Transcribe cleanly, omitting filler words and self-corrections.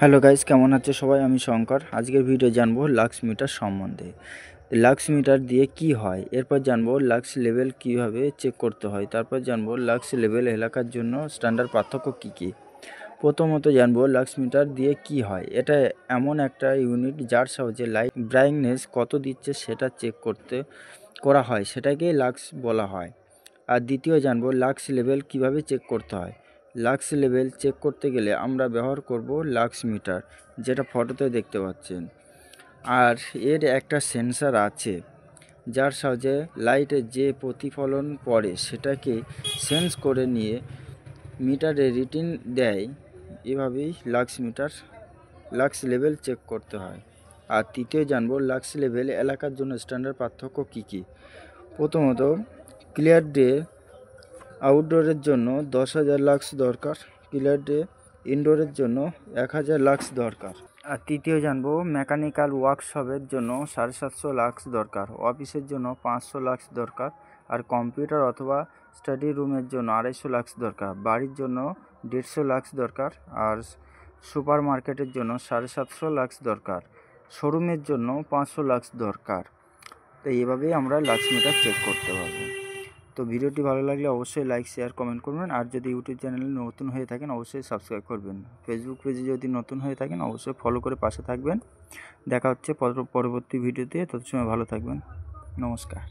Hello guys, কেমন আছে সবাই? আমি শঙ্কর। আজকের ভিডিও জানবো লাক্স মিটার সম্বন্ধে। লাক্স মিটার দিয়ে কি হয়, এরপর জানবো লাক্স লেভেল কিভাবে চেক করতে হয়, তারপর জানবো লাক্স লেভেল এলাকার জন্য স্ট্যান্ডার্ড পার্থক্য কী কী। প্রথমত জানবো লাক্স মিটার দিয়ে কি হয়। এটা এমন একটা ইউনিট যার সাহায্যে লাইট ব্রাইটনেস কত দিচ্ছে সেটা চেক করা হয়, সেটাকেই লাক্স বলা হয়। আর দ্বিতীয় জানবো লাক্স লেভেল কিভাবে চেক করতে হয়। লাক্স লেভেল চেক করতে গেলে আমরা ব্যবহার করব লাক্স মিটার, যেটা ফটোতে দেখতে পাচ্ছেন। আর এর একটা সেন্সর আছে যার সাহায্যে লাইটের যে প্রতিফলন পড়ে সেটাকে সেন্স করে নিয়ে মিটারে রিডিং দেয়। এভাবেই লাক্স লেভেল চেক করতে হয়। আর তৃতীয় জানবো লাক্স লেভেল এলাকার জন্য স্ট্যান্ডার্ড পার্থক্য কী কী। প্রথমত, ক্লিয়ার ডে আউটডোরের জন্য 10,000 লাক্স দরকার, ক্লিয়ার ডে ইনডোরের জন্য 1,000 লাক্স দরকার। আর তৃতীয় জানবো মেকানিক্যাল ওয়ার্কশপের জন্য 750 লাক্স দরকার, অফিসের জন্য 500 লাক্স দরকার, আর কম্পিউটার অথবা স্টাডি রুমের জন্য 250 লাক্স দরকার, বাড়ির জন্য 150 লাক্স দরকার, আর সুপার মার্কেটের জন্য 750 লাক্স দরকার, শোরুমের জন্য 500 লাক্স দরকার। তো এইভাবেই আমরা লাক্স মিটার চেক করতে পারবো। তো ভিডিওটি ভালো লাগলে অবশ্যই লাইক, শেয়ার, কমেন্ট করবেন। আর যদি ইউটিউব চ্যানেলে নতুন হয়ে থাকেন অবশ্যই সাবস্ক্রাইব করবেন। ফেসবুক পেজে যদি নতুন হয়ে থাকেন অবশ্যই ফলো করে পাশে থাকবেন। দেখা হচ্ছে পরবর্তী ভিডিওতে। তত সময় ভালো থাকবেন। নমস্কার।